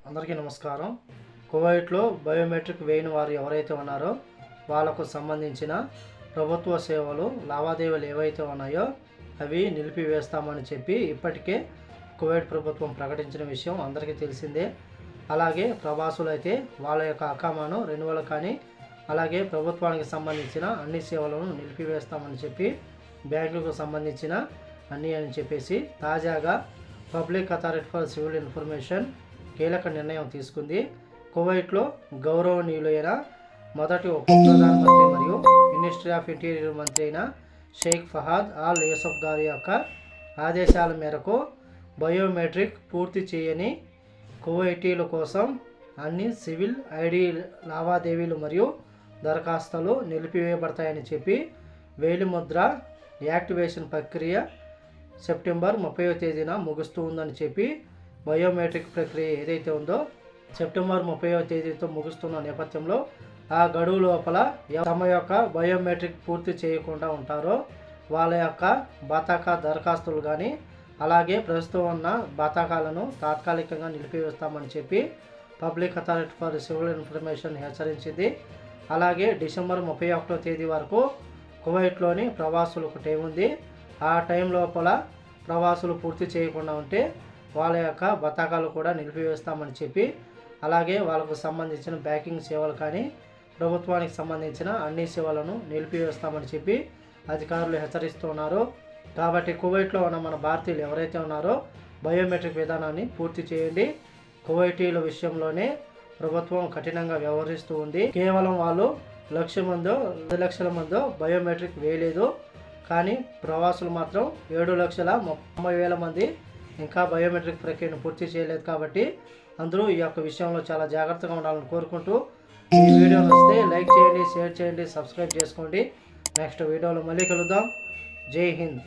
అందరికీ నమస్కారం. కువైట్లో బయోమెట్రిక్ వేయని వారు ఎవరైతే ఉన్నారో వాళ్ళకు సంబంధించిన ప్రభుత్వ సేవలు లావాదేవీలు ఏవైతే ఉన్నాయో అవి నిలిపివేస్తామని చెప్పి ఇప్పటికే కువైట్ ప్రభుత్వం ప్రకటించిన విషయం అందరికీ తెలిసిందే. అలాగే ప్రవాసులు అయితే వాళ్ళ యొక్క అకామాను రెన్యువల్ కానీ అలాగే ప్రభుత్వానికి సంబంధించిన అన్ని సేవలను నిలిపివేస్తామని చెప్పి బ్యాంకులకు సంబంధించిన అన్నీ అని చెప్పేసి తాజాగా public authority for civil information కీలక నిర్ణయం తీసుకుంది. కువైట్లో గౌరవనీయులైన మొదటి ఉప ప్రధానమంత్రి మరియు మినిస్ట్రీ ఆఫ్ ఇంటీరియర్ మంత్రి అయిన షేక్ ఫహాద్ అల్ యూసఫ్ గారి యొక్క ఆదేశాల మేరకు బయోమెట్రిక్ పూర్తి చేయని కువైటీల కోసం అన్ని సివిల్ ఐడి లావాదేవీలు మరియు దరఖాస్తులు నిలిపివేయబడతాయని చెప్పి వేలిముద్ర యాక్టివేషన్ ప్రక్రియ సెప్టెంబర్ 30వ తేదీన ముగుస్తూ ఉందని చెప్పి బయోమెట్రిక్ ప్రక్రియ ఏదైతే ఉందో సెప్టెంబర్ 30వ తేదీతో ముగుస్తున్న నేపథ్యంలో ఆ గడువు లోపల తమ యొక్క బయోమెట్రిక్ పూర్తి చేయకుండా ఉంటారో వాళ్ళ యొక్క బతాకా దరఖాస్తులు కానీ అలాగే ప్రస్తుతం ఉన్న బతాకాలను తాత్కాలికంగా నిలిపివేస్తామని చెప్పి public authority for civil information హెచ్చరించింది. అలాగే డిసెంబర్ 31వ తేదీ వరకు కువైట్లోని ప్రవాసులకు టైం ఉంది. ఆ టైం లోపల ప్రవాసులు పూర్తి చేయకుండా ఉంటే వాళ్ళ యొక్క బతాకాలు కూడా నిలిపివేస్తామని చెప్పి అలాగే వాళ్ళకు సంబంధించిన బ్యాంకింగ్ సేవలు కానీ ప్రభుత్వానికి సంబంధించిన అన్ని సేవలను నిలిపివేస్తామని చెప్పి అధికారులు హెచ్చరిస్తున్నారు. కాబట్టి కువైట్లో ఉన్న మన భారతీయులు ఎవరైతే ఉన్నారో బయోమెట్రిక్ విధానాన్ని పూర్తి చేయండి. కువైటీల విషయంలోనే ప్రభుత్వం కఠినంగా వ్యవహరిస్తూ ఉంది. కేవలం వాళ్ళు 1,00,000 మందో 2 లక్షల మందో బయోమెట్రిక్ వేయలేదు, కానీ ప్రవాసులు మాత్రం 7,30,000 మంది ఇంకా బయోమెట్రిక్ ప్రక్రియను పూర్తి చేయలేదు. కాబట్టి అందరూ ఈ యొక్క విషయంలో చాలా జాగ్రత్తగా ఉండాలని కోరుకుంటూ ఈ వీడియో నచ్చితే లైక్ చేయండి, షేర్ చేయండి, సబ్స్క్రైబ్ చేసుకోండి. నెక్స్ట్ వీడియోలో మళ్ళీ కలుద్దాం. జై హింద్.